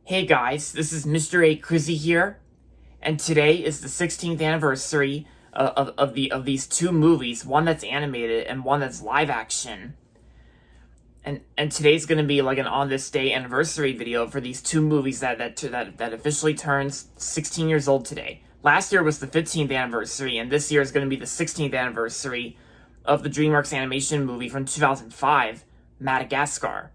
Hey guys, this is Mr. A. Crizzy here, and today is the 16th anniversary of these two movies, one that's animated and one that's live action. And today's gonna be like an on this day anniversary video for these two movies that officially turns 16 years old today. Last year was the 15th anniversary, and this year is gonna be the 16th anniversary of the DreamWorks animation movie from 2005, Madagascar.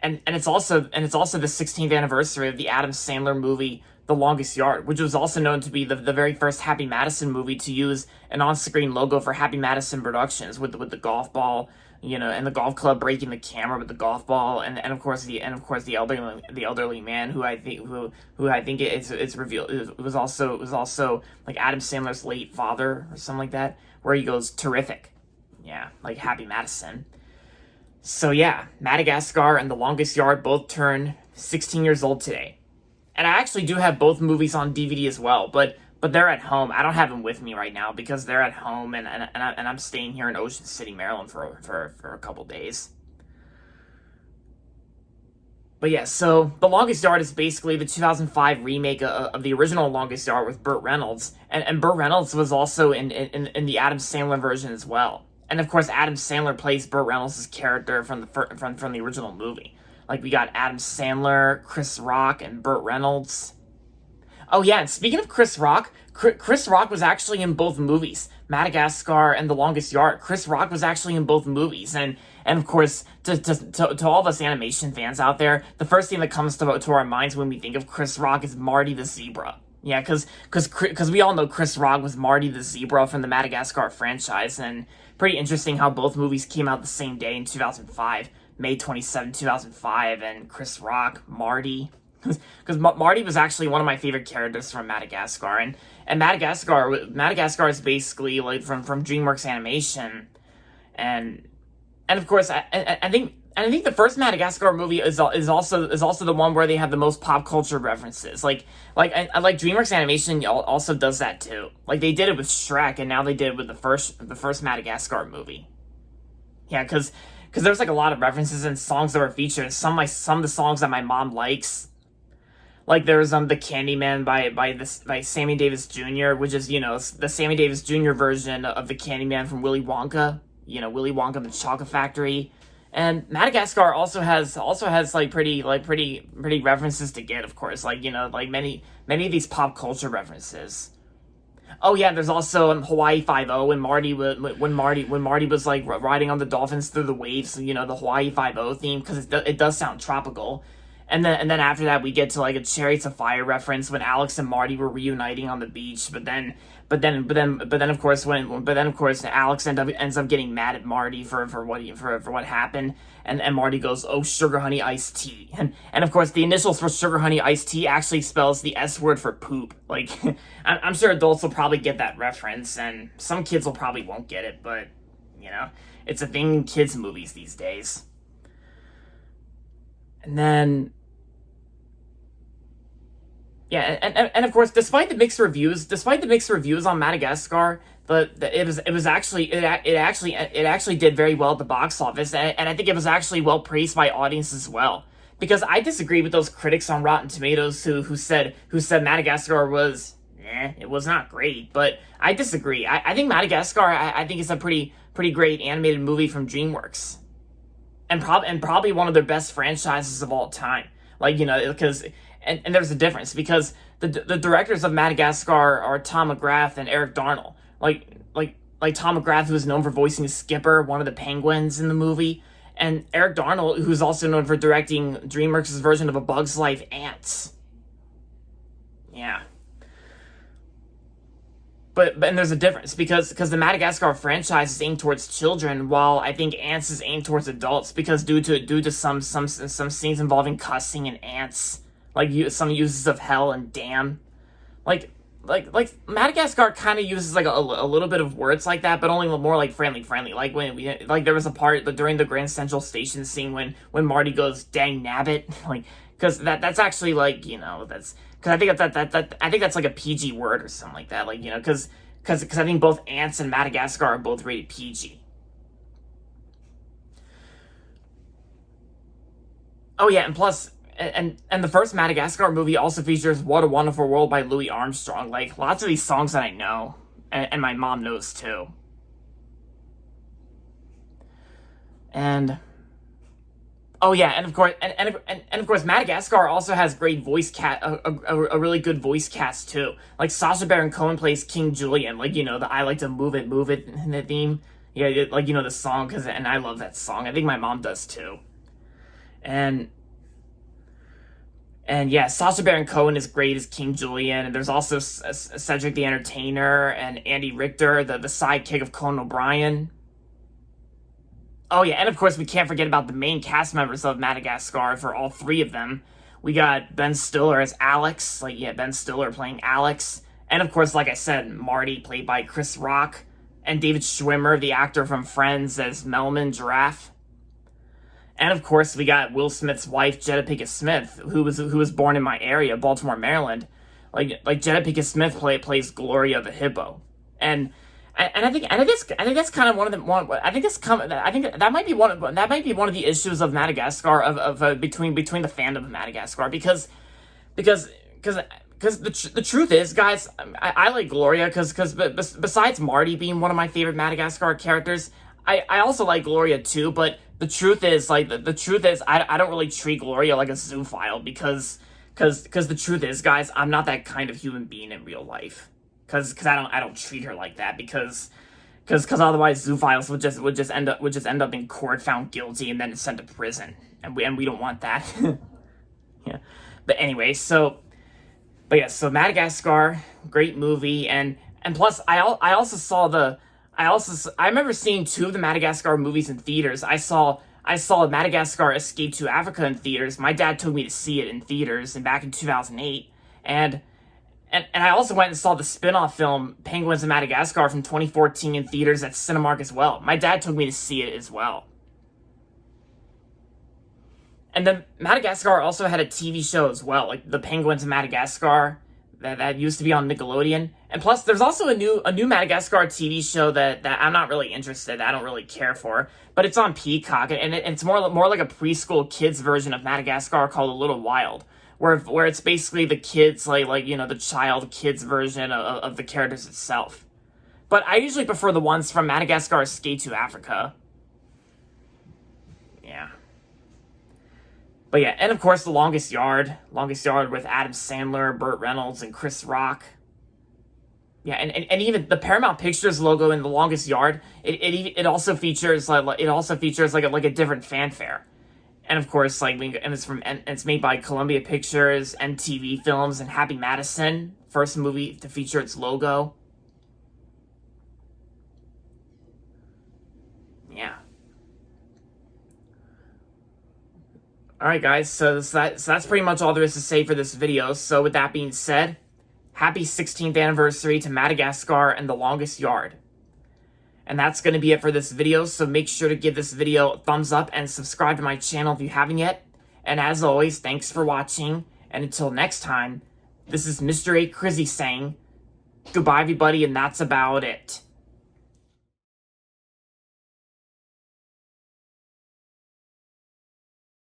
And it's also the 16th anniversary of the Adam Sandler movie The Longest Yard, which was also known to be the very first Happy Madison movie to use an on-screen logo for Happy Madison Productions with the golf ball, and the golf club breaking the camera with the golf ball, and of course the elderly man who I think it's revealed it was also like Adam Sandler's late father or something like that, where he goes terrific, yeah, like Happy Madison. So yeah, Madagascar and The Longest Yard both turn 16 years old today. And I actually do have both movies on DVD as well, but they're at home. I don't have them with me right now because they're at home, and I'm staying here in Ocean City, Maryland for a couple days. But yeah, so The Longest Yard is basically the 2005 remake of the original Longest Yard with Burt Reynolds, and Burt Reynolds was also in the Adam Sandler version as well. And of course, Adam Sandler plays Burt Reynolds' character from the original movie. Like, we got Adam Sandler, Chris Rock, and Burt Reynolds. Oh yeah, and speaking of Chris Rock, Chris Rock was actually in both movies, Madagascar and The Longest Yard. Chris Rock was actually in both movies, and of course, to all of us animation fans out there, the first thing that comes to our minds when we think of Chris Rock is Marty the Zebra. Yeah, because we all know Chris Rock was Marty the Zebra from the Madagascar franchise, and pretty interesting how both movies came out the same day in 2005, May 27, 2005, and Chris Rock, Marty. Because Marty was actually one of my favorite characters from Madagascar, and Madagascar is basically like from DreamWorks Animation, and of course I think the first Madagascar movie is also the one where they have the most pop culture references. Like DreamWorks Animation also does that too. Like, they did it with Shrek, and now they did it with the first Madagascar movie. Yeah, because there's like a lot of references and songs that were featured. Some of the songs that my mom likes. Like, there's the Candyman by Sammy Davis Jr., which is, the Sammy Davis Jr. version of the Candyman from Willy Wonka. Willy Wonka and the Chocolate Factory. And Madagascar also has like pretty references to get, of course, like many of these pop culture references. Oh yeah, there's also Hawaii 5-0 when Marty was like riding on the dolphins through the waves, the Hawaii 5-0 theme, because it does sound tropical. And then after that, we get to like a Chariots of Fire reference when Alex and Marty were reuniting on the beach. But then of course Alex ends up getting mad at Marty for what happened, and Marty goes, "Oh, sugar honey iced tea," and of course the initials for sugar honey iced tea actually spells the S word for poop. Like, I'm sure adults will probably get that reference, and some kids will probably won't get it, but it's a thing in kids movies these days. And then, yeah, and of course, despite the mixed reviews on Madagascar, it actually did very well at the box office, and I think it was actually well praised by audience as well. Because I disagree with those critics on Rotten Tomatoes who said Madagascar was it was not great, but I disagree. I think Madagascar I think is a pretty great animated movie from DreamWorks. And probably one of their best franchises of all time. Like, because and there's a difference, because the directors of Madagascar are Tom McGrath and Eric Darnell. Like Tom McGrath, who is known for voicing Skipper, one of the penguins in the movie, and Eric Darnell, who's also known for directing DreamWorks' version of A Bug's Life, Ants. Yeah. But there's a difference, because the Madagascar franchise is aimed towards children, while I think Ants is aimed towards adults, because due to some scenes involving cussing and ants, like some uses of hell and damn, like Madagascar kind of uses like a little bit of words like that, but only more like friendly. Like when there was a part during the Grand Central Station scene when Marty goes, "Dang nabbit," like, because that's actually like that's. Because I think that's like a PG word or something like that. Like, because I think both Ants and Madagascar are both rated PG. Oh yeah, and plus and the first Madagascar movie also features "What a Wonderful World" by Louis Armstrong. Like, lots of these songs that I know, and my mom knows too. And oh yeah, and of course, and of course, Madagascar also has great a really good voice cast too. Like Sacha Baron Cohen plays King Julian, like, you know, the "I like to move it" in the theme. Yeah, like, you know, the song, and I love that song. I think my mom does too. And yeah, Sacha Baron Cohen is great as King Julian, and there's also Cedric the Entertainer and Andy Richter, the sidekick of Conan O'Brien. Oh yeah, and of course we can't forget about the main cast members of Madagascar. For all three of them, we got Ben Stiller as Alex, like, yeah, Ben Stiller playing Alex, and of course, like I said, Marty played by Chris Rock, and David Schwimmer, the actor from Friends, as Melman Giraffe. And of course, we got Will Smith's wife, Jada Pinkett Smith, who was born in my area, Baltimore, Maryland. Like Jada Pinkett Smith plays Gloria the hippo, and I think that's kind of one of the I think that might be one of the issues of Madagascar, of between the fandom of Madagascar, because the truth is, guys, I like Gloria because besides Marty being one of my favorite Madagascar characters, I also like Gloria too. But the truth is, I don't really treat Gloria like a zoophile, because the truth is, guys, I'm not that kind of human being in real life. Because I don't treat her like that, because otherwise zoophiles would just end up in court, found guilty, and then sent to prison, and we don't want that. Yeah, but anyway, so Madagascar, great movie, and plus I remember seeing two of the Madagascar movies in theaters. I saw Madagascar Escape to Africa in theaters. My dad took me to see it in theaters back in 2008, and I also went and saw the spin-off film Penguins of Madagascar from 2014 in theaters at Cinemark as well. My dad took me to see it as well. And then Madagascar also had a TV show as well, like the Penguins of Madagascar, that used to be on Nickelodeon. And plus, there's also a new Madagascar TV show that I'm not really interested, I don't really care for, but it's on Peacock, and it's more like a preschool kids version of Madagascar called A Little Wild, where it's basically the kids, like you know, the child kids version of the characters itself. But I usually prefer the ones from Madagascar Escape to Africa. Yeah. But yeah, and of course, The Longest Yard with Adam Sandler, Burt Reynolds, and Chris Rock. Yeah, and even the Paramount Pictures logo in The Longest Yard, it also features like a different fanfare. And of course, it's made by Columbia Pictures, MTV Films, and Happy Madison, first movie to feature its logo. Yeah. Alright guys, so that's pretty much all there is to say for this video. So with that being said, happy 16th anniversary to Madagascar and The Longest Yard. And that's going to be it for this video, so make sure to give this video a thumbs up and subscribe to my channel if you haven't yet. And as always, thanks for watching, and until next time, this is Mr. A. Crizzy saying, goodbye everybody, and that's about it.